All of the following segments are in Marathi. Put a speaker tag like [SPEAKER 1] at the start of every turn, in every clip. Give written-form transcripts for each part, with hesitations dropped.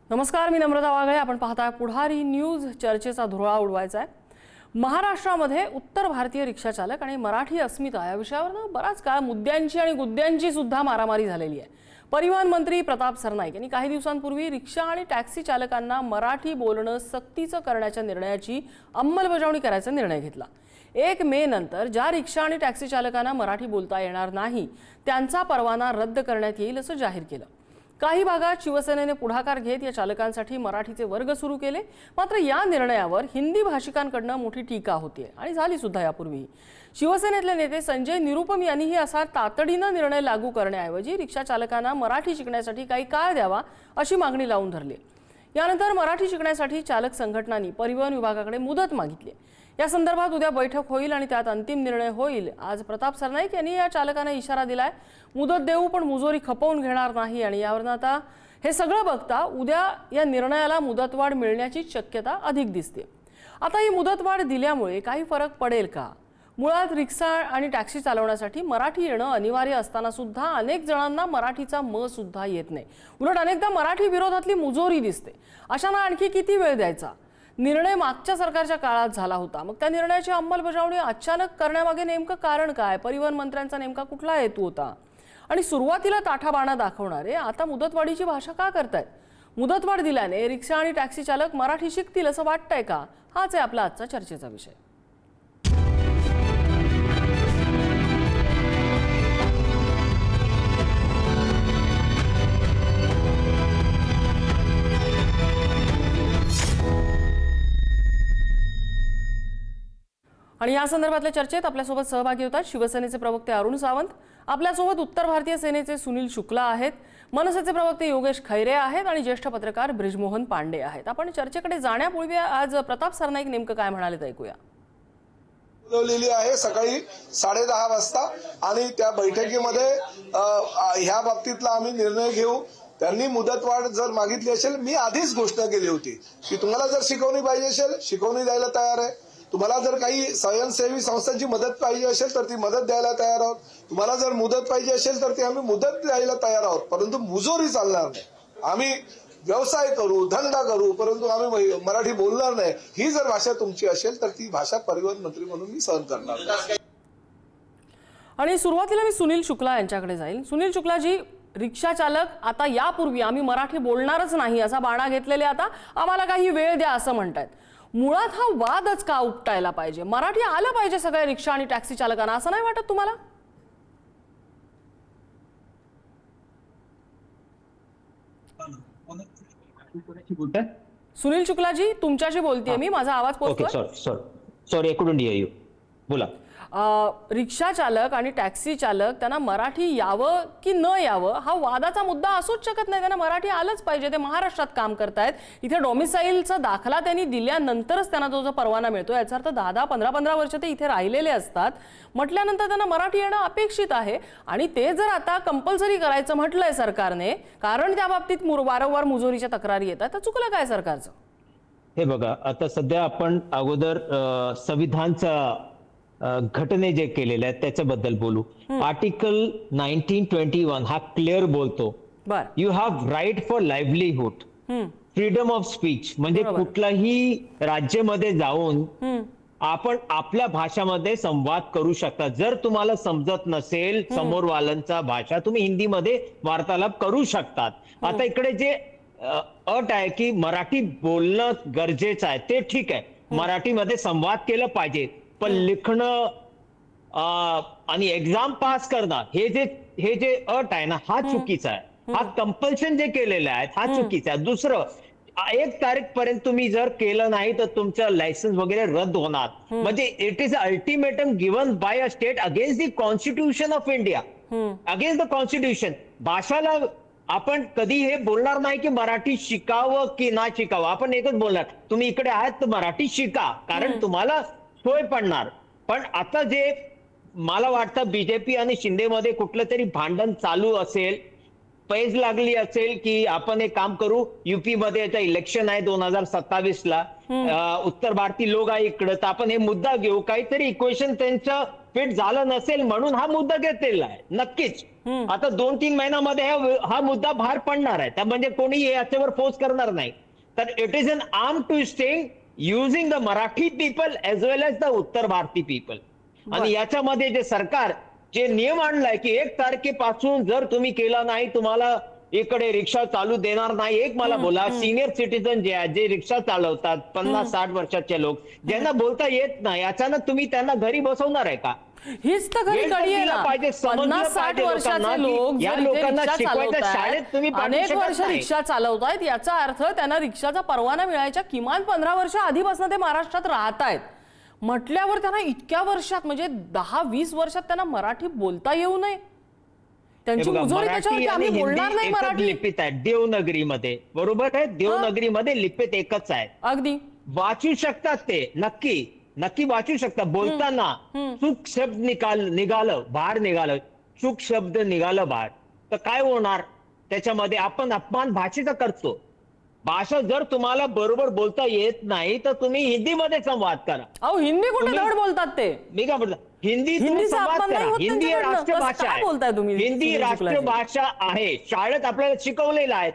[SPEAKER 1] नमस्कार, मी नम्रता वागळे. आपण पाहताय पुढारी न्यूज. चर्चेचा धुरळा उडवायचा आहे. महाराष्ट्रामध्ये उत्तर भारतीय रिक्षा चालक आणि मराठी अस्मिता या विषयावर बराच काळ मुद्द्यांची आणि गुद्द्यांची सुद्धा मारामारी झालेली आहे. परिवहन मंत्री प्रताप सरनाईक यांनी काही दिवसांपूर्वी रिक्षा आणि टॅक्सी चालकांना मराठी बोलणं सक्तीचं करण्याच्या निर्णयाची अंमलबजावणी करायचा निर्णय घेतला. 1 मे नंतर ज्या रिक्षा आणि टॅक्सी चालकांना मराठी बोलता येणार नाही त्यांचा परवाना रद्द करण्यात येईल असं जाहीर केलं. काही भागात शिवसेनेने पुढाकार घेत या चालकांसाठी मराठीचे वर्ग सुरू केले. मात्र या निर्णयावर हिंदी भाषिकांकडून मोठी टीका होतीये आणि झाली सुद्धा. यापूर्वी शिवसेनेतले नेते संजय निरुपम यांनीही असा तातडीनं निर्णय लागू करण्याऐवजी रिक्षा चालकांना मराठी शिकण्यासाठी काही काळ द्यावा अशी मागणी लावून धरली. यानंतर मराठी शिकण्यासाठी चालक संघटनांनी परिवहन विभागाकडे मुदत मागितली. या संदर्भात उद्या बैठक होईल आणि त्यात अंतिम निर्णय होईल. आज प्रताप सरनाईक यांनी या चालकांना इशारा दिलाय, मुदत देऊ पण मुजोरी खपवून घेणार नाही. आणि यावरून आता हे सगळं बघता उद्या या निर्णयाला मुदतवाढ मिळण्याची शक्यता अधिक दिसते. आता ही मुदतवाढ दिल्यामुळे काही फरक पडेल का? मुळात रिक्षा आणि टॅक्सी चालवण्यासाठी मराठी येणं अनिवार्य असताना सुद्धा अनेक जणांना मराठीचा म सुद्धा येत नाही. उलट अनेकदा मराठी विरोधातली मुजोरी दिसते. अशांना आणखी किती वेळ द्यायचा? निर्णय मागच्या सरकारच्या काळात झाला होता. मग त्या निर्णयाची अंमलबजावणी अचानक करण्यामागे नेमकं कारण काय? परिवहन मंत्र्यांचा नेमका कुठला हेतू होता? आणि सुरुवातीला ताठाबाणा दाखवणारे आता मुदतवाढीची भाषा का करतायत? मुदतवाढ दिल्याने रिक्षा आणि टॅक्सी चालक मराठी शिकतील असं वाटतंय का? हाच आहे आपला आजचा चर्चेचा विषय. आणि या संदर्भातल्या चर्चेत आपल्यासोबत सहभागी होतात शिवसेनेचे प्रवक्ते अरुण सावंत, आपल्यासोबत उत्तर भारतीय सेनेचे सुनील शुक्ला आहेत, मनसेचे प्रवक्ते योगेश खैरे आहेत आणि ज्येष्ठ पत्रकार ब्रिजमोहन पांडे आहेत. आपण चर्चेकडे जाण्यापूर्वी आज प्रताप सरनाईक नेमकं काय म्हणाले ते ऐकूया.
[SPEAKER 2] बोलवलेली आहे सकाळी 10:30 वाजता आणि त्या बैठकीमध्ये ह्या बाबतीतला आम्ही निर्णय घेऊ. त्यांनी मुदतवाढ जर मागितली असेल, मी आधीच घोषणा केली होती की तुम्हाला जर शिकवणी पाहिजे असेल शिकवणी द्यायला तयार आहे. तुम्हाला जर काही स्वयंसेवी संस्थांची मदत पाहिजे असेल तर ती मदत द्यायला तयार आहोत. तुम्हाला जर मुदत पाहिजे असेल तर ती आम्ही मुदत द्यायला तयार आहोत. परंतु मुजोरी चालणार नाही. आम्ही व्यवसाय करू, धंदा करू, परंतु आम्ही मराठी बोलणार नाही. ही जर भाषा तुमची असेल तर ती भाषा परिवहन मंत्री म्हणून मी सहन करणार नाही.
[SPEAKER 1] आणि सुरुवातीला मी सुनील शुक्ला यांच्याकडे जाईल. सुनील शुक्लाजी, रिक्षा चालक आता यापूर्वी आम्ही मराठी बोलणारच नाही असा बाणा घेतलेले आता आम्हाला काही वेळ द्या असं म्हणतायत. मुळात हा वादच का उपटायला पाहिजे? मराठी आलं पाहिजे सगळ्या रिक्षा आणि टॅक्सी चालकांना, असं नाही वाटत तुम्हाला? सुनील शुक्लाजी, तुमच्याशी बोलतेय मी. माझा आवाज पोहोचतोय?
[SPEAKER 3] Sorry, I couldn't here you. बोला.
[SPEAKER 1] रिक्षा चालक आणि टॅक्सी चालक त्यांना मराठी यावं की न यावं हा वादाचा मुद्दा असूच शकत नाही. त्यांना मराठी आलंच पाहिजे. ते महाराष्ट्रात काम करतायत. इथे डोमिसाईलचा दाखला त्यांनी दिल्यानंतरच त्यांना जो परवाना मिळतो. याचा अर्थ 10-15 वर्ष ते इथे राहिलेले असतात. म्हटल्यानंतर त्यांना मराठी येणं अपेक्षित आहे. आणि ते जर आता कंपल्सरी करायचं म्हटलंय सरकारने, कारण त्या बाबतीत वारंवार मुजोरीच्या तक्रारी येतात, तर चुकलं काय सरकारचं?
[SPEAKER 3] हे बघा, आता सध्या आपण अगोदर संविधानचा घटने जे केलेले आहेत त्याच्याबद्दल बोलू. आर्टिकल 1921 हा क्लिअर बोलतो, you have right for livelihood, freedom of speech. म्हणजे कुठल्याही राज्यामध्ये जाऊन आपण आपल्या भाषामध्ये संवाद करू शकता. जर तुम्हाला समजत नसेल समोरवाल्यांचा भाषा, तुम्ही हिंदीमध्ये वार्तालाप करू शकतात. आता इकडे जे अट आहे की मराठी बोलणं गरजेचं आहे, ते ठीक आहे, मराठीमध्ये संवाद केलं पाहिजे. पण लिखणं आणि एक्झाम पास करणं हे जे अट आहे ना, हा चुकीचा आहे. हा कंपल्शन जे केलेलं आहे हा चुकीचा आहे. दुसरं, 1 तारीख पर्यंत तुम्ही जर केलं नाही तर तुमचं लायसन्स वगैरे रद्द होणार. म्हणजे it is ultimatum given bye a state against the constitution of India, against the constitution. भाषाला आपण कधी हे बोलणार नाही की मराठी शिकावं की ना शिकावं. आपण एकच बोलणार, तुम्ही इकडे आहात तर मराठी शिका, कारण तुम्हाला सोय पडणार. पण आता जे मला वाटतं बीजेपी आणि शिंदेमध्ये कुठलं तरी भांडण चालू असेल, पैज लागली असेल की आपण एक काम करू, युपी मध्ये आता इलेक्शन आहे 2027 ला, उत्तर भारतीय लोक आहे इकडं, तर आपण हे मुद्दा घेऊ, काहीतरी इक्वेशन त्यांचं फिट झालं नसेल म्हणून हा मुद्दा घेतलेला आहे. नक्कीच आता 2-3 महिन्यामध्ये हा मुद्दा बाहेर पडणार आहे. त्या म्हणजे कोणी याच्यावर फोर्स करणार नाही. तर it is an arm twisting using the Marathi people as well as the Uttar Bharati people. आणि याच्यामध्ये जे सरकार जे नियम आणलाय की 1 तारखेपासून जर तुम्ही केला नाही तुम्हाला इकडे रिक्षा चालू देणार नाही. एक मला बोला, सिनियर सिटीजन जे आहेत जे रिक्षा चालवतात 50-60 वर्षाचे लोक ज्यांना बोलता येत नाही, अचानक तुम्ही त्यांना घरी बसवणार आहे का?
[SPEAKER 1] हीच तर खरी कडी आहे ना. 50-60 वर्षाचे लोक
[SPEAKER 3] या
[SPEAKER 1] जर इथे
[SPEAKER 3] लोकांना
[SPEAKER 1] रिक्षा
[SPEAKER 3] शिकवायचं शाळेत तुम्ही
[SPEAKER 1] चालवतायत,
[SPEAKER 3] पाठवू
[SPEAKER 1] अनेक
[SPEAKER 3] शकत
[SPEAKER 1] वर्ष
[SPEAKER 3] नाही.
[SPEAKER 1] रिक्षा चालवतायत, याचा अर्थ त्यांना रिक्षाचा परवाना मिळायच्या किमान 15 वर्ष आधीपासून ते महाराष्ट्रात राहत आहेत म्हटल्यावर त्यांना इतक्या वर्षात म्हणजे 10-20 वर्षात त्यांना मराठी बोलता येऊ नये. त्यांची मुजोरी त्याच्यावर की आम्ही बोलणार नाही मराठी.
[SPEAKER 3] लिपीत आहे देवनगरीमध्ये, बरोबर आहे. देवनगरीमध्ये लिपीत एकच आहे.
[SPEAKER 1] अगदी
[SPEAKER 3] वाचू शकतात ते, नक्की वाचू शकतात. बोलताना चूक शब्द निघालं बाहेर निघालं, चूक शब्द निघालं बाहेर तर काय होणार? त्याच्यामध्ये आपण अपमान भाषेचा करतो. भाषा जर तुम्हाला बरोबर बोलता येत नाही तर तुम्ही हिंदीमध्ये संवाद करा.
[SPEAKER 1] अहो हिंदी कुठे धड बोलतात ते?
[SPEAKER 3] मी काय म्हटलं, हिंदी तुम्ही
[SPEAKER 1] हिंदीचा
[SPEAKER 3] संवाद
[SPEAKER 1] अपमान नाही
[SPEAKER 3] करा.
[SPEAKER 1] होत
[SPEAKER 3] हिंदी ही
[SPEAKER 1] त्यांच्याकडनं.
[SPEAKER 3] राष्ट्रभाषा
[SPEAKER 1] काय बोलताय तुम्ही?
[SPEAKER 3] आहे. हिंदी
[SPEAKER 1] सुनील
[SPEAKER 3] राष्ट्रीय
[SPEAKER 1] शुक्लाजी.
[SPEAKER 3] भाषा आहे. शाळेत आपल्याला शिकवलेलं आहे.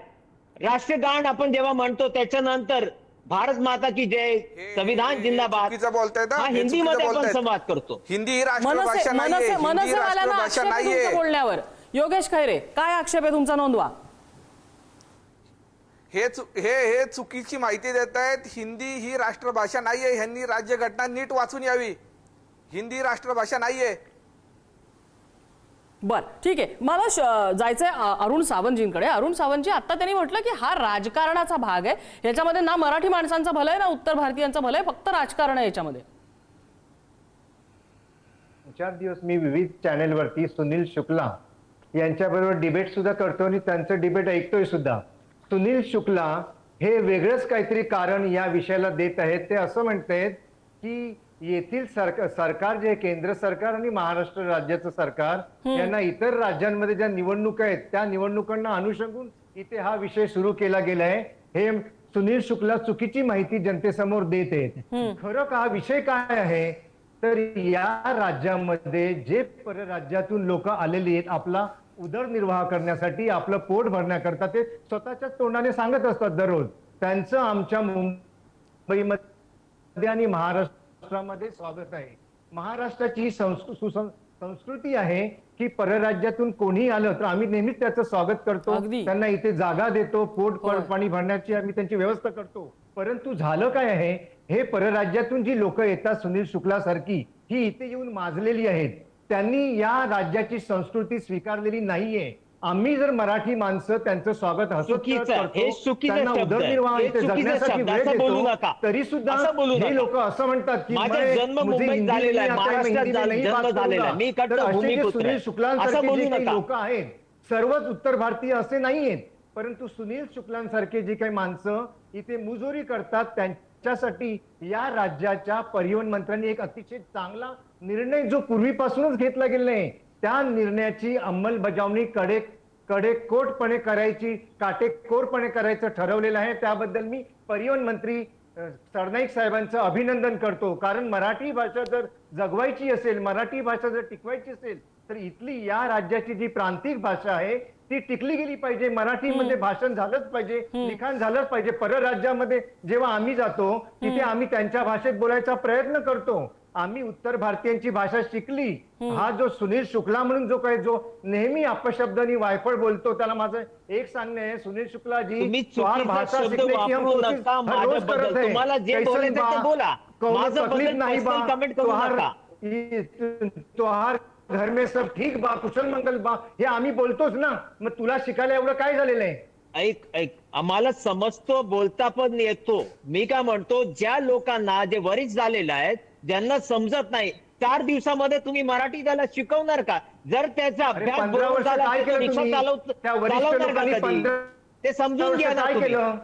[SPEAKER 3] राष्ट्रगान आपण जेव्हा म्हणतो त्याच्यानंतर भारत माता की जय, संविधान जिंदाबाद,
[SPEAKER 4] चुकीचं बोलतायत
[SPEAKER 3] हा
[SPEAKER 4] हे चुकीचं
[SPEAKER 3] हिंदीमध्ये आपण
[SPEAKER 4] बोलतायत.
[SPEAKER 3] संवाद करतो.
[SPEAKER 4] हिंदी ही राष्ट्रभाषा नाहीये. हिंदी
[SPEAKER 1] मनसेवाल्यांना
[SPEAKER 4] राष्ट्रभाषा
[SPEAKER 1] आक्षेप आहे
[SPEAKER 4] नाहीये.
[SPEAKER 1] तुमच्या बोलण्यावर. योगेश खैरे, काय आक्षेप आहे तुमचा? नोंदवा.
[SPEAKER 4] हे चुकीची माहिती देत आहेत. हिंदी ही राष्ट्रभाषा नाहीये. ह्यांनी राज्यघटना नीट वाचून यावी. हिंदी राष्ट्रभाषा नाहीये.
[SPEAKER 1] बर, ठीक आहे. मला जायचंय अरुण सावंतजींकडे. अरुण सावंतजी, आता त्यांनी म्हटलं की हा राजकारणाचा भाग आहे, याच्यामध्ये ना मराठी माणसांचं भलं आहे ना उत्तर भारतीयांचं भलं आहे, फक्त राजकारण आहे याच्यामध्ये.
[SPEAKER 5] 4 दिवस मी विविध चॅनेलवरती सुनील शुक्ला यांच्याबरोबर डिबेट सुद्धा करतो आणि त्यांचं डिबेट ऐकतोय सुद्धा. सुनील शुक्ला हे वेगळंच काहीतरी कारण या विषयाला देत आहेत. ते असं म्हणतायत की येथील सरकार जे केंद्र सरकार आणि महाराष्ट्र राज्याचं सरकार यांना इतर राज्यांमध्ये ज्या निवडणुका आहेत त्या निवडणुकांना अनुसरून इथे हा विषय सुरू केला गेलाय. हे सुनील शुक्ला चुकीची माहिती जनतेसमोर देत आहेत. खरं का विषय काय आहे तर या राज्यामध्ये जे परराज्यातून लोक आलेली आहेत आपला उदरनिर्वाह करण्यासाठी, आपलं पोट भरण्याकरता, ते स्वतःच्या तोंडाने सांगत असतात दररोज. त्यांचं आमच्या मुंबईमध्ये आणि महाराष्ट्रामध्ये स्वागत आहे. महाराष्ट्राची संस्कृती आहे की परराज्यातून कोणी आलं तर आम्ही नेहमीच त्याचं स्वागत करतो.
[SPEAKER 1] अगदी.
[SPEAKER 5] त्यांना इथे जागा देतो, पोट पाणी भरण्याची आम्ही त्यांची व्यवस्था करतो. परंतु झालं काय आहे, हे परराज्यातून जी लोक येतात सुनील शुक्ला सारखी ही इथे येऊन माजलेली आहेत. त्यांनी या राज्याची संस्कृती स्वीकारलेली नाहीये. आम्ही जर मराठी माणसं त्यांचं स्वागत हसत त्यांना उदरनिर्वाह इथे जगण्यासाठी वेळ देतो, तरी सुद्धा हे लोक असं म्हणतात की
[SPEAKER 3] मुंबईत झालेला आहे, महाराष्ट्रात जन्म झालेला आहे, मी इकडचा भूमिपुत्र आहे.
[SPEAKER 5] सुनील शुक्लांसारखे जे काही लोक आहेत सर्वच उत्तर भारतीय असे नाहीयेत, परंतु सुनील शुक्लांसारखे जे काही माणसं इथे मुजोरी करतात त्यांच्यासाठी या राज्याच्या परिवहन मंत्र्यांनी एक अतिशय चांगला निर्णय जो पूर्वीपासूनच घेतला गेला आहे त्या निर्णयाची अंमलबजावणी काटेकोरपणे करायचं ठरवलेलं आहे. त्याबद्दल मी परिवहन मंत्री सरनाईक साहेबांचं अभिनंदन करतो. कारण मराठी भाषा जर जगवायची असेल, मराठी भाषा जर टिकवायची असेल तर इथली या राज्याची जी प्रांतिक भाषा आहे ती टिकली गेली पाहिजे. मराठीमध्ये भाषण झालंच पाहिजे, लिखाण झालंच पाहिजे. परराज्यामध्ये जेव्हा आम्ही जातो तिथे आम्ही त्यांच्या भाषेत बोलायचा प्रयत्न करतो. आम्ही उत्तर भारतीयांची भाषा शिकली. हा जो सुनील शुक्ला म्हणून जो नेहमी अपशब्दांनी वायफळ बोलतो त्याला माझं एक सांगणं आहे, सुनील शुक्लाजी भाषा शिकने की हम रोज करत है.
[SPEAKER 3] तुम्हाला जे बोलायचं ते बोला,
[SPEAKER 5] तकलीफ नाही बा,
[SPEAKER 3] कमेंट करू नका.
[SPEAKER 5] त्योहार घर में सब ठीक बा, कुशल मंगल बा, हे आम्ही बोलतोच ना. मग तुला शिकायला एवढं काय झालेलं आहे?
[SPEAKER 3] ऐक आम्हाला समजतो, बोलता पण येतो. मी काय म्हणतो, ज्या लोकांना जे वरिष्ठ झालेलं आहेत ज्यांना समजत नाही 4 दिवसामध्ये तुम्ही मराठी त्याला शिकवणार का? जर त्याचा अभ्यास बरोबर झाला तर रिक्षा चालवणार का कधी? ते समजून घ्या ना.
[SPEAKER 5] काय केलं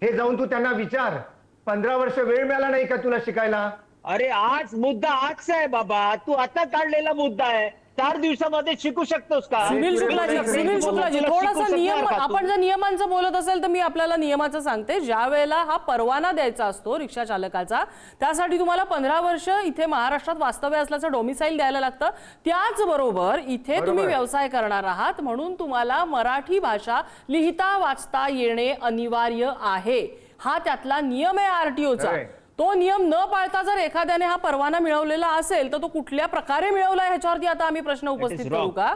[SPEAKER 5] हे जाऊन तू त्यांना विचार. 15 वर्ष वेळ मिळाला नाही का तुला शिकायला?
[SPEAKER 3] अरे आज मुद्दा आजचा आहे बाबा, तू आता काढलेला मुद्दा आहे. 4 दिवसामध्ये शिकू शकतोस का?
[SPEAKER 1] सुनील शुक्लाजी
[SPEAKER 3] तुला
[SPEAKER 1] थोडासा
[SPEAKER 3] शिकू
[SPEAKER 1] नियम,
[SPEAKER 3] शकणार का तू?
[SPEAKER 1] आपण जर नियमांचं बोलत असेल तर मी आपल्याला नियमाचं सांगते. ज्या वेळेला हा परवाना द्यायचा असतो रिक्षा चालकाचा, त्यासाठी तुम्हाला 15 वर्ष इथे महाराष्ट्रात वास्तव्य असल्याचं डोमिसाईल द्यायला लागतं. त्याचबरोबर इथे तुम्ही व्यवसाय करणार आहात म्हणून तुम्हाला मराठी भाषा लिहिता वाचता येणे अनिवार्य आहे. हा त्यातला नियम आहे आरटीओचा. तो नियम न पाळता जर एखाद्याने हा परवाना मिळवलेला असेल तर तो कुठल्या प्रकारे मिळवला ह्याच्यावरती आता आम्ही प्रश्न उपस्थित करू का?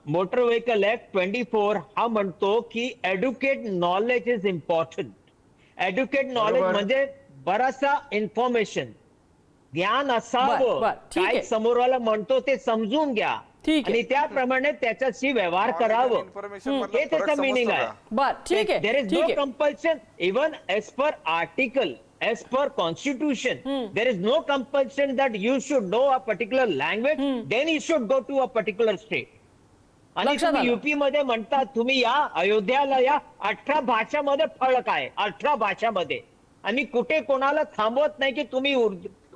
[SPEAKER 3] मोटर व्हेकल ऍक्ट 24 हा म्हणतो की educate knowledge is important. Educate knowledge म्हणजे बराचसा इन्फॉर्मेशन, ज्ञान असावं,
[SPEAKER 1] ठीक आहे.
[SPEAKER 3] काय समोरवाला म्हणतो ते समजून घ्या
[SPEAKER 1] ठीक आहे.
[SPEAKER 3] आणि त्याप्रमाणे त्याच्याशी व्यवहार करावं, हे त्याचं मिनिंग आहे.
[SPEAKER 1] बर ठीक आहे,
[SPEAKER 3] There is
[SPEAKER 1] ठीक
[SPEAKER 3] no
[SPEAKER 1] आहे.
[SPEAKER 3] compulsion, even as per article, as per constitution, there is no compulsion that you should know a particular language, then you should go to a particular state. आणि
[SPEAKER 1] लक्षात
[SPEAKER 3] तुम्ही
[SPEAKER 1] आलं.
[SPEAKER 3] युपी मध्ये म्हणता तुम्ही या अयोध्याला या 18 भाषामध्ये फरक आहे, 18 भाषामध्ये, आणि कुठे कोणाला थांबवत नाही की तुम्ही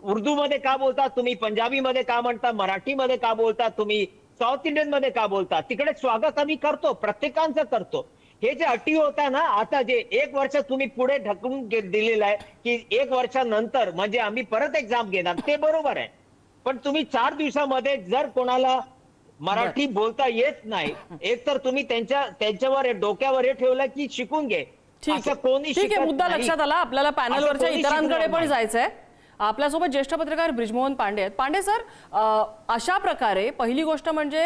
[SPEAKER 3] उर्दू मध्ये का बोलता, तुम्ही पंजाबी मध्ये का म्हणता, मराठी मध्ये का बोलता, तुम्ही साऊथ इंडियन मध्ये का बोलता. तिकडे स्वागत आम्ही करतो, प्रत्येकांचं करतो. हे जे अटी होता ना, आता जे 1 वर्ष तुम्ही पुढे ढकलून दिलेलं आहे की 1 वर्षानंतर म्हणजे आम्ही परत एक्झाम घेणार, ते बरोबर आहे. पण तुम्ही 4 दिवसामध्ये जर कोणाला मराठी बोलता येत नाही, एक तर तुम्ही त्यांच्यावर डोक्यावर हे ठेवलं की शिकून घे, असं कोणी
[SPEAKER 1] ठीक आहे.
[SPEAKER 3] शिकत
[SPEAKER 1] मुद्दा
[SPEAKER 3] नाही.
[SPEAKER 1] लक्षात आला. आपल्याला पॅनलवरच्या
[SPEAKER 3] कोणी
[SPEAKER 1] इतरांकडे
[SPEAKER 3] शिकणार
[SPEAKER 1] पण
[SPEAKER 3] नाही.
[SPEAKER 1] जायचंय. आपल्यासोबत ज्येष्ठ पत्रकार ब्रिजमोहन पांडे आहेत. पांडे सर, अशा प्रकारे पहिली गोष्ट म्हणजे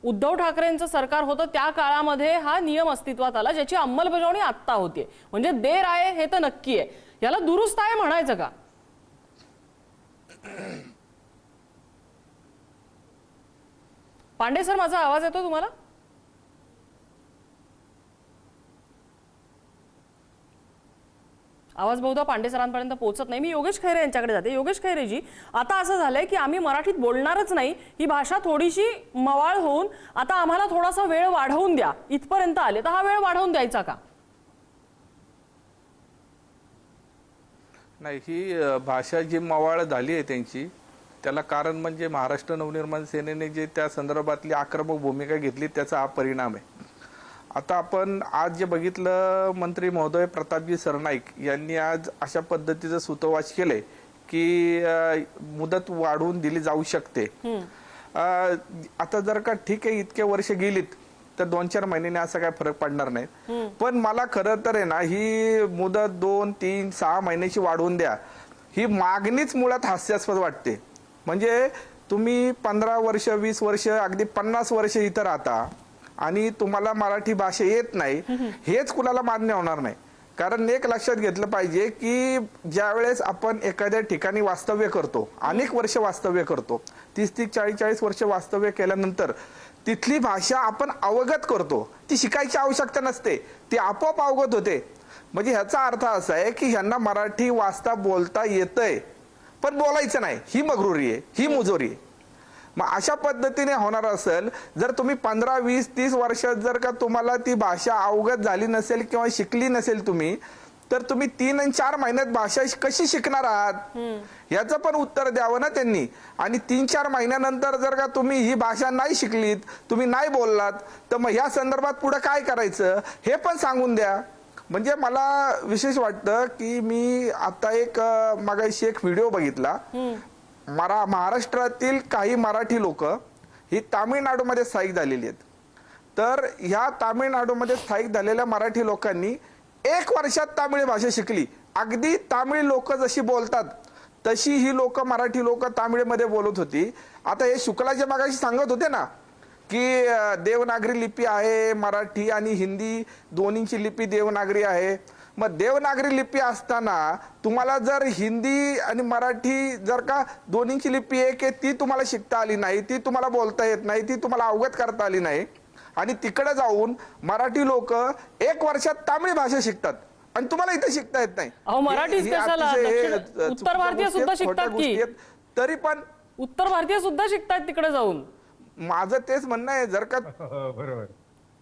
[SPEAKER 1] उद्धव ठाकरेंचं सरकार होतं त्या काळामध्ये हा नियम अस्तित्वात आला ज्याची अंमलबजावणी आत्ता होतीये, म्हणजे देर आहे हे तर नक्की आहे. याला दुरुस्त आहे म्हणायचं का? पांडे सर, माझा आवाज येतो तुम्हाला? आवाज बहुधा पांडे सरांपर्यंत पोहोचत नाही. मी योगेश खैरे यांच्याकडे जाते. योगेश खैरेजी, आता असं झालंय की आम्ही मराठीत बोलणारच नाही, ही भाषा थोडीशी मवाळ होऊन आता आम्हाला थोडासा वेळ वाढवून द्या इथपर्यंत आले, तर हा वेळ वाढवून द्यायचा का?
[SPEAKER 4] नाही, ही भाषा जी मवाळ झाली आहे त्यांची, त्याला कारण म्हणजे महाराष्ट्र नवनिर्माण सेनेने जे त्या संदर्भातली आक्रमक भूमिका घेतली त्याचा हा परिणाम आहे. आता आपण आज जे बघितलं, मंत्री महोदय प्रतापजी सरनाईक यांनी आज अशा पद्धतीचं सूतोवाच केलंय की मुदत वाढवून दिली जाऊ शकते. आता जर का ठीक आहे, इतके वर्ष गेलीत तर 2-4 महिन्याने असा काय फरक पडणार नाही. पण मला खरं तर आहे ना, ही मुदत 2, 3, 6 महिन्याची वाढवून द्या, ही मागणीच मुळात हास्यास्पद वाटते. म्हणजे तुम्ही 15 वर्ष, 20 वर्ष, अगदी 50 वर्ष इथं राहता आणि तुम्हाला मराठी भाषा येत नाही, हेच कुणाला मान्य होणार नाही. कारण एक लक्षात घेतलं पाहिजे की ज्या वेळेस आपण एखाद्या ठिकाणी वास्तव्य करतो, अनेक वर्ष वास्तव्य करतो, 30-30, 40-40 वर्ष वास्तव्य केल्यानंतर तिथली भाषा आपण अवगत करतो. ती शिकायची आवश्यकता नसते, ती आपोआप अवगत होते. म्हणजे ह्याचा अर्थ असा आहे की ह्यांना मराठी वाचता बोलता येतंय पण बोलायचं नाही, ही मगरुरी आहे, ही मुजोरी आहे. मग अशा पद्धतीने होणार असेल, जर तुम्ही 15, 20, 30 वर्षात जर का तुम्हाला ती भाषा अवगत झाली नसेल किंवा शिकली नसेल तुम्ही, तर तुम्ही 3 आणि 4 महिन्यात भाषा कशी शिकणार आहात, याचं पण उत्तर द्यावं ना त्यांनी. आणि 3-4 महिन्यानंतर जर का तुम्ही ही भाषा नाही शिकलीत, तुम्ही नाही बोललात, तर मग या संदर्भात पुढे काय करायचं हे पण सांगून द्या. म्हणजे मला विशेष वाटतं की मी आता एक मागाशी एक व्हिडिओ बघितला, महाराष्ट्रातील काही मराठी लोक ही तामिळनाडूमध्ये स्थायिक झालेली आहेत. तर ह्या तामिळनाडूमध्ये स्थायिक झालेल्या मराठी लोकांनी 1 वर्षात तामिळ भाषा शिकली. अगदी तामिळ लोक जशी बोलतात तशी ही लोक, मराठी लोक तामिळमध्ये बोलत होती. आता हे शुक्लाच्या मागाशी सांगत होते ना की देवनागरी लिपी आहे, मराठी आणि हिंदी दोन्हीची लिपी देवनागरी आहे. मग देवनागरी लिपी असताना तुम्हाला जर हिंदी आणि मराठी जर का दोन्हीची लिपी आहे की ती तुम्हाला शिकता आली नाही, ती तुम्हाला बोलता येत नाही, ती तुम्हाला अवगत करता आली नाही, आणि तिकडे जाऊन मराठी लोक 1 वर्षात तामिळ भाषा शिकतात आणि तुम्हाला इथे शिकता येत नाही.
[SPEAKER 1] अहो, मराठीच कशाला, उत्तर भारतीय सुद्धा शिकतात की,
[SPEAKER 4] तरी पण
[SPEAKER 1] उत्तर भारतीय सुद्धा शिकतात तिकडे जाऊन.
[SPEAKER 4] माझं तेच म्हणणं आहे, जर का
[SPEAKER 5] बरोबर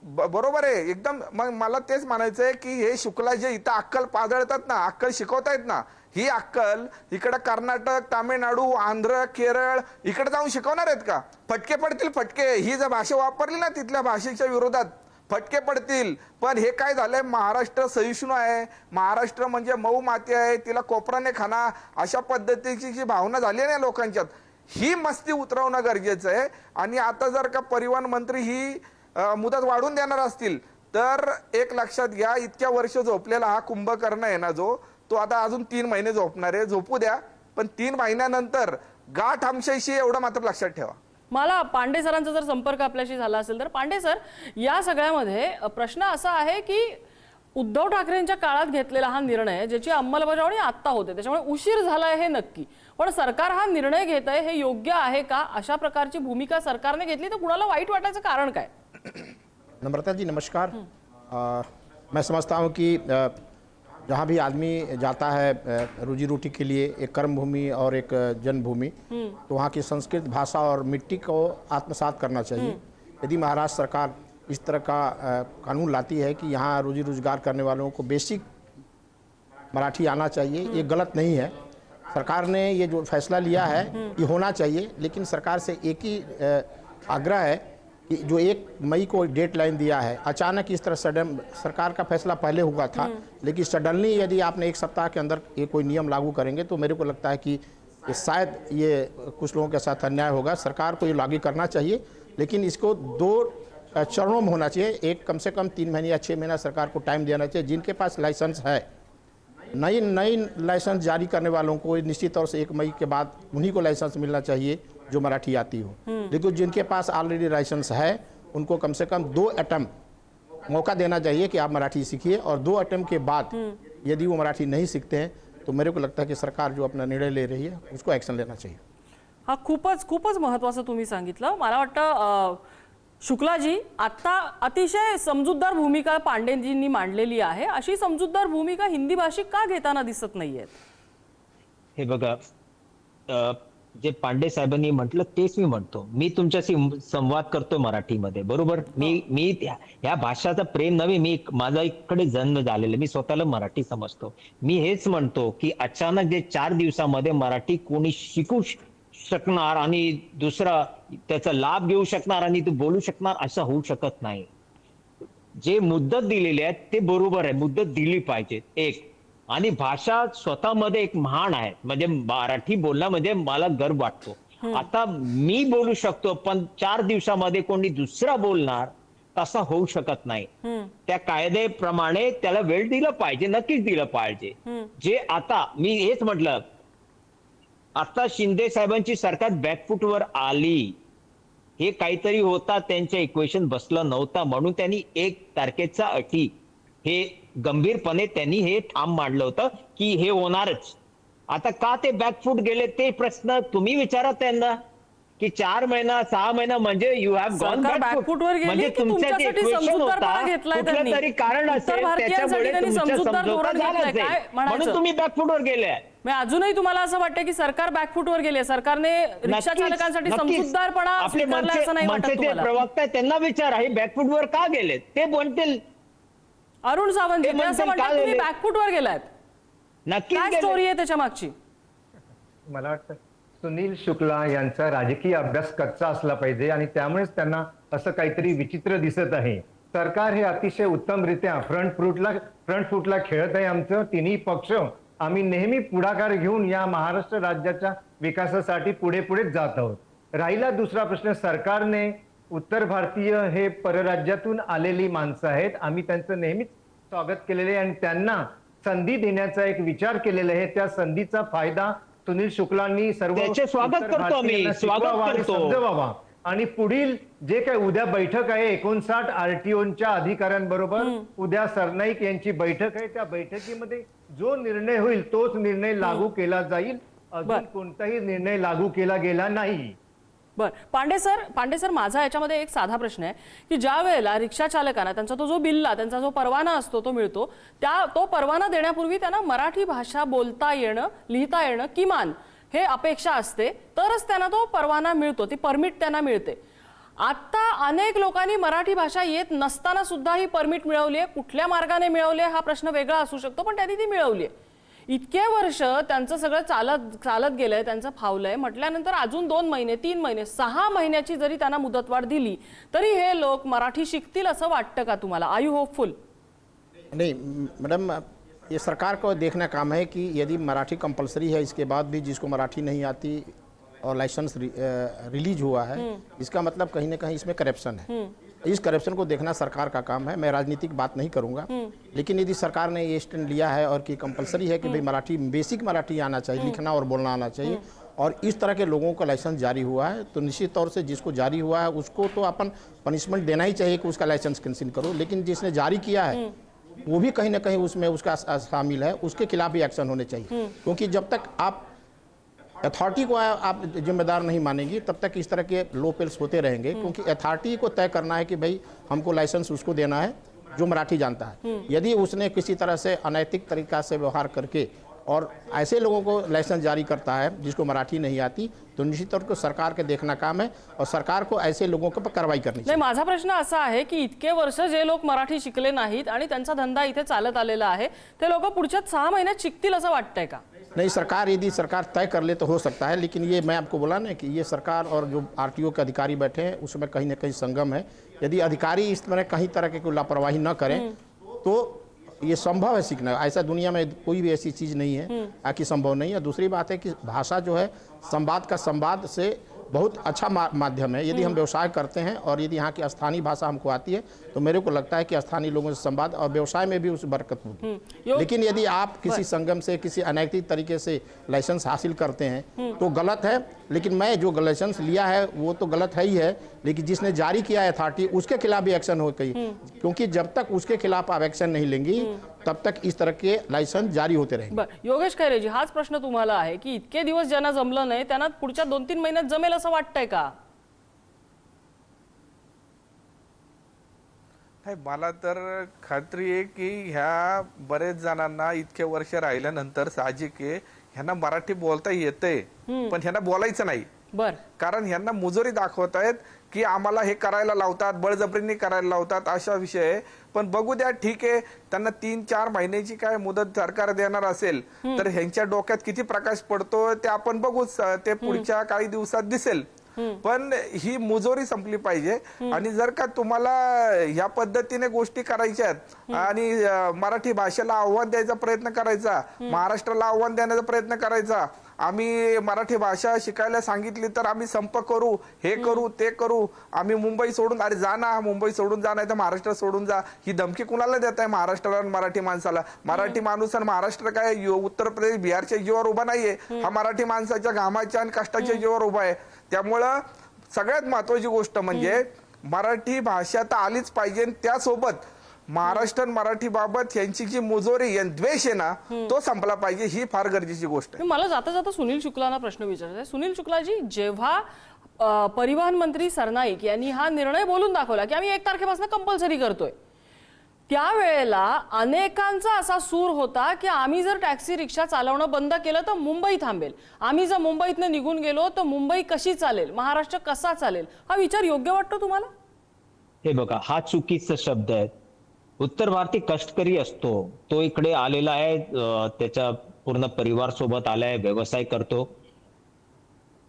[SPEAKER 4] बरोबर आहे एकदम. मग मला तेच म्हणायचं आहे की हे शुक्ला जे इथं अक्कल पाजळतात ना, अक्कल शिकवतायत ना, ही अक्कल इकडे कर्नाटक, तामिळनाडू, आंध्र, केरळ इकडे जाऊन शिकवणार आहेत का? फटके पडतील फटके. ही जर भाषा वापरली ना तिथल्या भाषेच्या विरोधात फटके पडतील. पण हे काय झालंय, महाराष्ट्र सहिष्णू आहे, महाराष्ट्र म्हणजे मऊ माती आहे, तिला कोपराने खाना, अशा पद्धतीची जी भावना झाली आहे ना लोकांच्यात, ही मस्ती उतरवणं गरजेचं आहे. आणि आता जर का परिवहन मंत्री ही मुदत वाढून देणार असतील तर एक लक्षात घ्या, इतक्या वर्ष झोपलेला हा कुंभकर्ण आहे ना जो, तो आता अजून 3 महिने झोपणार आहे. झोपू द्या, पण 3 महिन्यानंतर गाठ आमच्याशी, एवढं मात्र लक्षात ठेवा.
[SPEAKER 1] मला पांडे सरांचा जर संपर्क आपल्याशी झाला असेल तर पांडे सर, या सगळ्यामध्ये प्रश्न असा आहे की उद्धव ठाकरेंच्या काळात घेतलेला हा निर्णय, ज्याची अंमलबजावणी आत्ता होते, त्याच्यामुळे उशीर झालाय हे नक्की, पण सरकार हा निर्णय घेत आहे हे योग्य आहे का? अशा प्रकारची भूमिका सरकारने घेतली तर कुणाला वाईट वाटायचं कारण काय?
[SPEAKER 6] नम्रता जी नमस्कार। मैं समझता हूँ कि जहाँ भी आदमी जाता है रोजी रोटी के लिए, एक कर्म भूमि और एक जन्मभूमि, तो वहाँ की संस्कृत भाषा और मिट्टी को आत्मसात करना चाहिए। यदि महाराष्ट्र सरकार इस तरह का कानून लाती है कि यहाँ रोजी रोजगार करने वालों को बेसिक मराठी आना चाहिए, ये गलत नहीं है। सरकार ने ये जो फैसला लिया है ये होना चाहिए, लेकिन सरकार से एक ही आग्रह है कि जो 1 मई को डेट लाइन दिया है, अचानक इस तरह सडन, सरकार का फैसला पहले हुआ था, लेकिन सडनली यदि आपने 1 सप्ताह के अंदर ये कोई नियम लागू करेंगे तो मेरे को लगता है कि शायद ये कुछ लोगों के साथ अन्याय होगा। सरकार को ये लागू करना चाहिए, लेकिन इसको 2 चरणों में होना चाहिए। एक कम से कम 3 महीने या 6 महीना सरकार को टाइम देना चाहिए। जिनके पास लाइसेंस है, नई लाइसेंस जारी करने वालों को निश्चित तौर से 1 मई के बाद उन्हीं को लाइसेंस मिलना चाहिए जो मराठी आती हो। लेकिन जिनके पास ऑलरेडी लाइसेंस है उनको कम से कम 2 अटेम्प्ट मौका देना चाहिए कि आप मराठी सीखिए, और 2 अटेम्प्ट के बाद यदि वो मराठी नहीं सीखते हैं तो मेरे को लगता है कि सरकार जो अपना निर्णय ले रही है उसको एक्शन लेना चाहिए।
[SPEAKER 1] हा खूपच महत्त्वाचं तुम्ही सांगितलं। मला वाटतं शुक्लाजी, आता अतिशय समजूतदार भूमिका पांडेजींनी मांडलेली आहे, अशी समजूतदार भूमिका हिंदी भाषिक का घेताना दिसत नाहीयेत?
[SPEAKER 3] हे बघा, जे पांडे साहेबांनी म्हटलं तेच मी म्हणतो. मी तुमच्याशी संवाद करतो मराठीमध्ये, बरोबर. मी या भाषाचा प्रेम नव्हे, मी माझा इकडे जन्म झालेला, मी स्वतःला मराठी समजतो. मी हेच म्हणतो की अचानक जे 4 दिवसामध्ये मराठी कोणी शिकू शकणार आणि दुसरा त्याचा लाभ घेऊ शकणार आणि तो बोलू शकणार, असं होऊ शकत नाही. जे मुद्दत दिलेली आहे ते बरोबर आहे, मुद्दत दिली पाहिजे. एक, आणि भाषा स्वतःमध्ये एक महान आहे, म्हणजे मराठी बोलणं म्हणजे मला गर्व वाटतो. आता मी बोलू शकतो, पण 4 दिवसामध्ये कोणी दुसरा बोलणार तसा होऊ शकत नाही. त्या कायद्याप्रमाणे त्याला वेळ दिला पाहिजे, नक्कीच दिलं पाहिजे. जे आता मी हेच म्हटलं, आता शिंदे साहेबांची सरकार बॅकफुटवर आली, हे काहीतरी होता, त्यांच्या इक्वेशन बसलं नव्हता, म्हणून त्यांनी 1 तारखेचा अटी, हे गंभीरपणे त्यांनी हे ठाम मांडलं होतं की हे होणारच. आता का ते बॅकफूट गेले ते प्रश्न तुम्ही विचारा त्यांना, की 4 महिना 6 महिना म्हणजे यू हॅव गॉन
[SPEAKER 1] बॅकफूटवर गेली,
[SPEAKER 3] म्हणजे
[SPEAKER 1] की
[SPEAKER 3] तुमच्या जे
[SPEAKER 1] तुमच्यासाठी
[SPEAKER 3] इक्वेशन
[SPEAKER 1] समजूतदारपणा
[SPEAKER 3] होता,
[SPEAKER 1] घेतलाय
[SPEAKER 3] कुठलं
[SPEAKER 1] त्यांनी?
[SPEAKER 3] तरी कारण असेल,
[SPEAKER 1] उत्तर भारतीयांसाठी
[SPEAKER 3] त्याच्यामुळे
[SPEAKER 1] त्यांनी
[SPEAKER 3] तुमच्या
[SPEAKER 1] समजूतदार
[SPEAKER 3] समझोता
[SPEAKER 1] धोरण
[SPEAKER 3] झाला
[SPEAKER 1] घेतलंय,
[SPEAKER 3] असेल,
[SPEAKER 1] काय म्हणायचं?
[SPEAKER 3] म्हणून तुम्ही बॅकफूटवर गेले.
[SPEAKER 1] मग अजूनही तुम्हाला असं वाटतं की सरकार बॅकफुटवर गेले, सरकारने रिक्षा चालकांसाठी समजूतदारपणा
[SPEAKER 3] आपले
[SPEAKER 1] स्वीकारला असं नाही वाटत
[SPEAKER 3] मनसेचे
[SPEAKER 1] तुम्हाला?
[SPEAKER 3] प्रवक्ता त्यांना विचारा, हे बॅकफूटवर का गेले, ते म्हणतील.
[SPEAKER 1] अरुण सावंत
[SPEAKER 3] ते
[SPEAKER 1] असं
[SPEAKER 3] म्हणतील
[SPEAKER 1] म्हणतात
[SPEAKER 3] का
[SPEAKER 1] तुम्ही
[SPEAKER 3] गेले?
[SPEAKER 1] बॅकफुटवर गेलात,
[SPEAKER 3] नक्कीच
[SPEAKER 1] काय
[SPEAKER 3] गेले.
[SPEAKER 1] स्टोरी आहे त्याच्या मागची?
[SPEAKER 5] मला वाटतं सुनील शुक्ला यांचा राजकीय अभ्यास कच्चा असला पाहिजे आणि त्यामुळेच त्यांना असं काहीतरी विचित्र दिसत आहे. सरकार हे अतिशय उत्तमरित्या फ्रंट फूटला खेळत आहे. आमचं तिन्ही पक्ष आम्ही नेहमी पुढाकार घेऊन या महाराष्ट्र राज्याच्या विकासासाठी पुढेच जात आहोत. राहिला दुसरा प्रश्न, सरकारने उत्तर भारतीय हे परराज्यातून आलेली माणसं आहेत, आम्ही त्यांचं नेहमीच स्वागत केलेले आणि त्यांना संधी देण्याचा एक विचार केलेला आहे. त्या संधीचा फायदा सुनील शुक्लांनी सर्व
[SPEAKER 3] त्याचे स्वागत करतो आम्ही, स्वागत करतो.
[SPEAKER 5] समजवावा आणि पुढील जे काही उद्या बैठक आहे 59 आरटीओच्या अधिकाऱ्यांबरोबर उद्या सरनाईक यांची बैठक आहे, त्या बैठकीमध्ये जो निर्णय होईल तोच निर्णय लागू केला जाईल. अजून कोणताही निर्णय लागू केला गेला नाही.
[SPEAKER 1] बर, पांडे सर, माझा याच्यामध्ये एक साधा प्रश्न आहे की ज्या वेळेला रिक्षा चालकांना त्यांचा तो जो बिल्ला, त्यांचा जो परवाना असतो तो मिळतो, तो परवाना देण्यापूर्वी त्यांना मराठी भाषा बोलता येणं, लिहिता येणं किमान हे अपेक्षा असते, तरच त्यांना तो परवाना मिळतो, ती परमिट त्यांना मिळते. आता अनेक लोकांनी मराठी भाषा येत नसताना सुद्धा ही परमिट मिळवली आहे. कुठल्या मार्गाने मिळवली आहे हा प्रश्न वेगळा असू शकतो, पण त्यांनी ती मिळवली आहे. इतके वर्ष त्यांचं सगळं चालत गेलंय, त्यांचं फावलंय म्हटल्यानंतर अजून 2 महिने 3 महिने 6 महिन्याची जरी त्यांना मुदतवाढ दिली तरी हे लोक मराठी शिकतील असं वाटतं का तुम्हाला? Are you hopeful?
[SPEAKER 6] नहीं मैडम, ये सरकार को देखना काम है कि यदि मराठी कंपलसरी है, इसके बाद भी जिसको मराठी नहीं आती और लाइसेंस रिलीज हुआ है, इसका मतलब कहीं ना कहीं इसमें करप्शन है। इस करप्शन को देखना सरकार का काम है। मैं राजनीतिक बात नहीं करूंगा, लेकिन यदि सरकार ने ये स्टैंड लिया है और कि कंपलसरी है कि भाई मराठी, बेसिक मराठी आना चाहिए, लिखना और बोलना आना चाहिए, और इस तरह के लोगों को लाइसेंस जारी हुआ है, तो निश्चित तौर से जिसको जारी हुआ है उसको तो अपन पनिशमेंट देना ही चाहिए कि उसका लाइसेंस कैंसिल करो। लेकिन जिसने जारी किया है वो भी कहीं ना कहीं उसमें उसका शामिल है, उसके खिलाफ भी एक्शन होने चाहिए। क्योंकि जब तक आप अथॉरिटी को आप जिम्मेदार नहीं मानेंगी तब तक इस तरह के लो पेल्स होते रहेंगे। क्योंकि अथॉरिटी को तय करना है कि भाई हमको लाइसेंस उसको देना है जो मराठी जानता है। यदि उसने किसी तरह से अनैतिक तरीका से व्यवहार करके और ऐसे लोगों को लाइसेंस जारी करता है जिसको मराठी नहीं आती, तो निश्चित तौर पर सरकार के देखना काम है और सरकार को ऐसे लोगों पर कार्रवाई करनी
[SPEAKER 1] नाही,
[SPEAKER 6] चाहिए।
[SPEAKER 1] माझा प्रश्न असा आहे की इतके वर्ष जे लोक मराठी शिकले नाहीत आणि त्यांचा धंदा इथे चालत आलेला आहे, ते लोक पुढच्या 6 महिन्यात शिकतील असं वाटतंय का?
[SPEAKER 6] नहीं, सरकार यदि सरकार तय कर ले तो हो सकता है, लेकिन ये मैं आपको बोला ना कि ये सरकार और जो आरटीओ के अधिकारी बैठे हैं उसमें कहीं ना कहीं संगम है। यदि अधिकारी इस तरह कहीं तरह की कोई लापरवाही न करें तो ये संभव है सीखना। ऐसा दुनिया में कोई भी ऐसी चीज़ नहीं है कि संभव नहीं है। दूसरी बात है कि भाषा जो है संवाद से बहुत अच्छा माध्यम है। यदि हम व्यवसाय करते हैं और यदि यहाँ की स्थानीय भाषा हमको आती है तो मेरे को लगता है कि स्थानीय लोगों से संवाद और व्यवसाय में भी उस बरकत होगी। लेकिन यदि आप किसी संगम से किसी अनैतिक तरीके से लाइसेंस हासिल करते हैं तो गलत है। लेकिन मैं जो लाइसेंस लिया है वो तो गलत है ही है, लेकिन जिसने जारी किया है अथॉरिटी उसके खिलाफ भी एक्शन हो गई। क्योंकि जब तक उसके खिलाफ आप एक्शन नहीं लेंगी तब तक इस तरह के लाइसेंस जारी होते रहेंगे।
[SPEAKER 1] बरं, योगेश खैरेजी, हाच प्रश्न तुम्हाला आहे की इतके दिवस ज्यांना जमलं नाही त्यांना पुढच्या 2-3 महिन्यात जमेल असं वाटतंय का?
[SPEAKER 4] नाही, मला तर खात्री आहे की ह्या बरेच जणांना इतके वर्ष राहिल्यानंतर साहजिक आहे ह्यांना मराठी बोलता येते, पण ह्यांना बोलायचं नाही।
[SPEAKER 1] बर,
[SPEAKER 4] कारण ह्यांना मुजोरी दाखवत आहेत की आम्हाला हे करायला लावतात, बळजबरीने करायला लावतात, अशा विषय आहे। पण बघू द्या, ठीक आहे, त्यांना 3-4 महिन्याची काय मुदत सरकार देणार असेल तर ह्यांच्या डोक्यात किती प्रकाश पडतो ते आपण बघूच, ते पुढच्या काही दिवसात दिसेल। पण ही मुजोरी संपली पाहिजे। आणि जर का तुम्हाला या पद्धतीने गोष्टी करायच्या आहेत आणि मराठी भाषेला आव्हान द्यायचा प्रयत्न करायचा, महाराष्ट्राला आव्हान देण्याचा प्रयत्न करायचा, आम्ही मराठी भाषा शिकायला सांगितली तर आम्ही संप करू, हे करू, ते करू, आम्ही मुंबई सोडून, अरे जा ना, मुंबई सोडून जा, नाही तर महाराष्ट्र सोडून जा, ही धमकी कुणाला देत आहे? महाराष्ट्राला आणि मराठी माणसाला। मराठी माणूस आणि महाराष्ट्र काय उत्तर प्रदेश बिहारच्या जीवावर उभा नाहीये, हा मराठी माणसाच्या घामाच्या आणि कष्टाच्या जीवावर उभा आहे। त्यामुळं सगळ्यात महत्वाची गोष्ट म्हणजे मराठी भाषा तर आलीच पाहिजे, त्यासोबत महाराष्ट्र मराठी बाबत यांची जी मुजोरी द्वेष आहे ना तो संपला पाहिजे, ही फार गरजेची गोष्ट आहे।
[SPEAKER 1] मला जाता जाता सुनील शुक्लांना प्रश्न विचारायचा आहे। सुनील शुक्लाजी, जेव्हा परिवहन मंत्री सरनाईक यांनी हा निर्णय बोलून दाखवला की आम्ही 1 तारखेपासून कंपल्सरी करतोय, त्यावेळेला अनेकांचा असा सूर होता की आम्ही जर टॅक्सी रिक्षा चालवणं बंद केलं तर मुंबई थांबेल, आम्ही जर मुंबईतनं निघून गेलो तर मुंबई कशी चालेल, महाराष्ट्र कसा चालेल? हा विचार योग्य वाटतो तुम्हाला?
[SPEAKER 3] हे बघा, हा चुकीचा शब्द आहे। उत्तर भारतीय कष्टकरी असतो, तो इकडे आलेला आहे, त्याच्या पूर्ण परिवार सोबत आलाय, व्यवसाय करतो।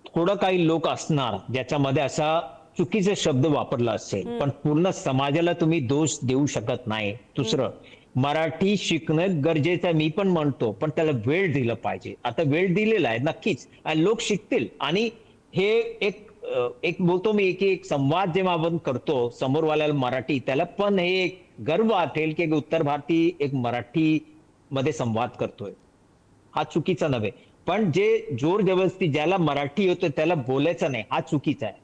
[SPEAKER 3] थोडं काही लोक असणार ज्याच्यामध्ये असा चुकीचा शब्द वापरला असेल, पण पूर्ण समाजाला तुम्ही दोष देऊ शकत नाही। दुसरं, मराठी शिकणं गरजेचं आहे, मी पण म्हणतो, पण त्याला वेळ दिला पाहिजे। आता वेळ दिलेला आहे नक्कीच, आणि लोक शिकतील। आणि हे एक बोलतो मी की एक संवाद जेव्हा आपण करतो समोरवाल्याला मराठी, त्याला पण हे एक गर्व वाटेल की उत्तर भारतीय एक मराठी मध्ये संवाद करतोय, हा चुकीचा नव्हे। पण जे जोर जबरदस्ती ज्याला मराठी होतं त्याला बोलायचं नाही, हा चुकीचा आहे।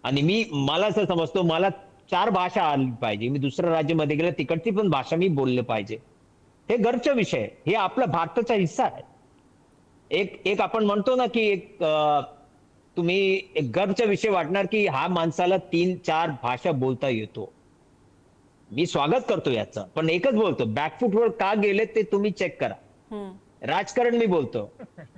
[SPEAKER 3] आणि मला असं समजतो, मला 4 भाषा आली पाहिजे, मी दुसऱ्या राज्यामध्ये गेलं तिकडची पण भाषा मी बोलले पाहिजे, हे गरजेचा विषय आहे, हे आपला भारताचा हिस्सा आहे। एक आपण म्हणतो ना की तुम्ही एक गर्वचा विषय वाटणार की हा माणसाला 3-4 भाषा बोलता येतो, मी स्वागत करतो याचं, पण एकच बोलतो, बॅकफुटवर का गेले ते तुम्ही चेक करा। राजकारण मी बोलतो,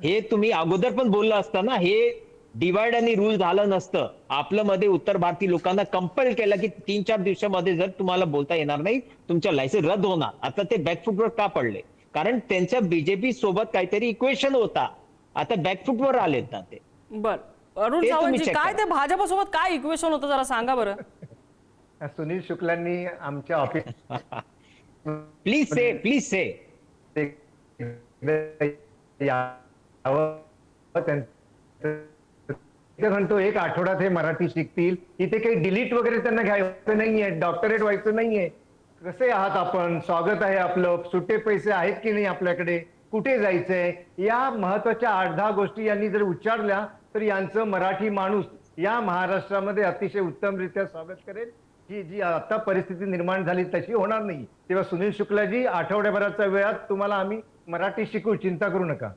[SPEAKER 3] हे तुम्ही अगोदर पण बोलला असता ना, हे डिवाइड आणि रूल झालं नसतं, आपलं मध्ये उत्तर भारतीय लोकांना कंपल केलं की 3-4 दिवसामध्ये जर तुम्हाला बोलता येणार नाही, तुमच्या लायसन्स रद्द होणार. आता ते बॅकफुटवर का पडले? कारण त्यांच्या बीजेपी सोबत काहीतरी इक्वेशन होता. आता बॅकफुटवर आलेत ना ते.
[SPEAKER 1] बर, अरुण
[SPEAKER 3] ते तुम्ही
[SPEAKER 1] सावंतजी,
[SPEAKER 3] check
[SPEAKER 1] काय
[SPEAKER 3] करा.
[SPEAKER 1] ते भाजपसोबत काय इक्वेशन होतं जरा सांगा बरं.
[SPEAKER 5] सुनील शुक्लांनी आमच्या ऑफिस
[SPEAKER 3] प्लीज से
[SPEAKER 5] म्हणतो एक आठवड्यात हे मराठी शिकतील. इथे काही डिलीट वगैरे त्यांना घ्यायचं नाहीये, डॉक्टरेट व्हायचं नाहीये. कसे आहात आपण, स्वागत आहे आपलं, सुट्टे पैसे आहेत की नाही आपल्याकडे, कुठे जायचंय, या महत्वाच्या 8-10 गोष्टी यांनी जर उच्चारल्या तर यांचं मराठी माणूस या महाराष्ट्रामध्ये अतिशय उत्तमरित्या स्वागत करेल. जी आता परिस्थिती निर्माण झाली तशी होणार नाही. तेव्हा सुनील शुक्लाजी, आठवड्याभराच्या वेळात तुम्हाला आम्ही मराठी शिकू, चिंता करू नका.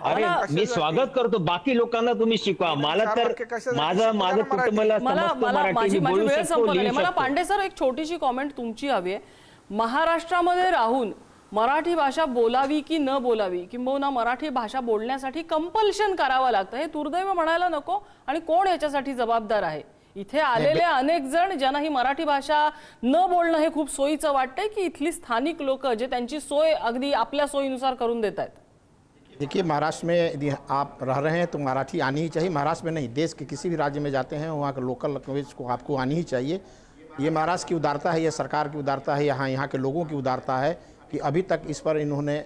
[SPEAKER 3] अरे मी स्वागत करतो, बाकी लोकांना तुम्ही शिकवा. मला तर माझं कुटुंबाला समजतं मराठी,
[SPEAKER 1] माझी
[SPEAKER 3] मी बोलू
[SPEAKER 1] वेळ
[SPEAKER 3] शकतो,
[SPEAKER 1] संपत आली.
[SPEAKER 3] लिहू
[SPEAKER 1] मला
[SPEAKER 3] शकतो.
[SPEAKER 1] पांडे सर एक छोटीशी कॉमेंट तुमची हवी आहे. महाराष्ट्रामध्ये राहून मराठी भाषा बोलावी की न बोलावी, किंबहुना मराठी भाषा बोलण्यासाठी कंपल्शन करावं लागतं, हे दुर्दैव म्हणायला नको. आणि कोण याच्यासाठी जबाबदार आहे? इथे आलेले अनेक जण ज्यांना ही मराठी भाषा न बोलणं हे खूप सोयीचं वाटतंय, की इथली स्थानिक लोक जे त्यांची सोय अगदी आपल्या सोयीनुसार करून देत आहेत?
[SPEAKER 6] देखिए, महाराष्ट्र में यदि आप रह रहे हैं तो मराठी आनी ही चाहिए. महाराष्ट्र में नहीं, देश के किसी भी राज्य में जाते हैं वहाँ का लोकल लैंग्वेज को आपको आनी ही चाहिए. ये महाराष्ट्र की उदारता है, ये सरकार की उदारता है, यहाँ के लोगों की उदारता है कि अभी तक इस पर इन्होंने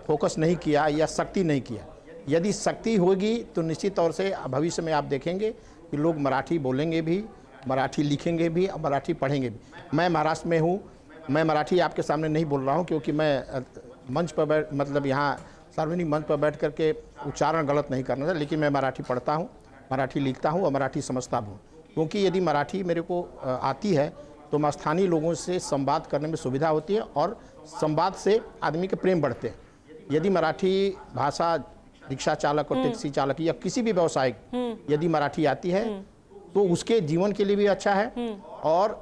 [SPEAKER 6] फोकस नहीं किया या सख्ती नहीं किया. यदि सख्ती होगी तो निश्चित तौर से भविष्य में आप देखेंगे कि लोग मराठी बोलेंगे भी, मराठी लिखेंगे भी और मराठी पढ़ेंगे भी. मैं महाराष्ट्र में हूँ, मैं मराठी आपके सामने नहीं बोल रहा हूँ क्योंकि मैं मंच पर मतलब यहाँ सार्वजनिक मंच पर बैठ करके उच्चारण गलत नहीं करना था, लेकिन मैं मराठी पढ़ता हूँ, मराठी लिखता हूँ और मराठी समझता हूँ. क्योंकि यदि मराठी मेरे को आती है तो मैं स्थानीय लोगों से संवाद करने में सुविधा होती है और संवाद से आदमी के प्रेम बढ़ते हैं. यदि मराठी भाषा रिक्शा चालक और टैक्सी चालक या किसी भी व्यवसायिक यदि मराठी आती है तो उसके जीवन के लिए भी अच्छा है. और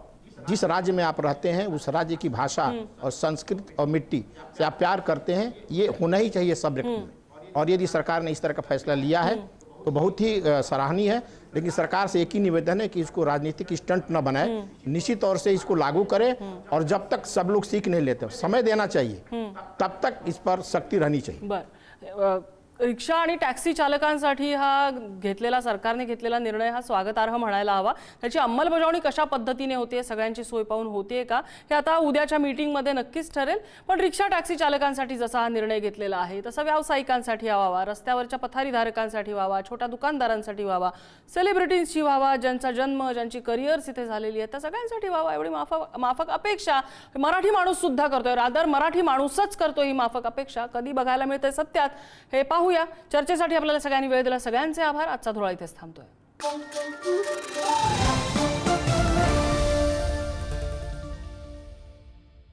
[SPEAKER 6] जिस राज्य में आप रहते हैं उस राज्य की भाषा और संस्कृति और मिट्टी से आप प्यार करते हैं, ये होना ही चाहिए सब व्यक्ति में. और यदि सरकार ने इस तरह का फैसला लिया है तो बहुत ही सराहनीय है. लेकिन सरकार से एक ही निवेदन है कि इसको राजनीतिक स्टंट न बनाए, निश्चित तौर से इसको लागू करे. और जब तक सब लोग सीख नहीं लेते, समय देना चाहिए, तब तक इस पर सख्ती रहनी चाहिए.
[SPEAKER 1] बर, रिक्षा आणि टॅक्सी चालकांसाठी हा सरकारने घेतलेला निर्णय हा स्वागतार्ह म्हणायला हवा. त्याची अंमलबजावणी कशा पद्धतीने होते, सगळ्यांची सोय पाहून होते का, हे आता उद्याच्या मीटिंगमध्ये नक्कीच ठरेल. पण रिक्षा टॅक्सी चालकांसाठी जसा हा निर्णय घेतलेला आहे तसा व्यावसायिकांसाठी व्हावा, रस्त्यावरच्या पथारीधारकांसाठी व्हावा, छोट्या दुकानदारांसाठी व्हावा, सेलिब्रिटीजची व्हावा, ज्यांचा जन्म, ज्यांची करिअर्स इथे झालेली आहे त्या सगळ्यांसाठी व्हावा, एवढी माफक अपेक्षा मराठी माणूस सुद्धा करतोय. रादर मराठी माणूसच करतोय ही माफक अपेक्षा. कधी बघायला मिळते सत्यात हे पाहूया. चर्चेसाठी आपल्याला सगळ्यांनी वेळ दिला, सगळ्यांचे आभार. आजचा धुळा इथेच थांबतोय.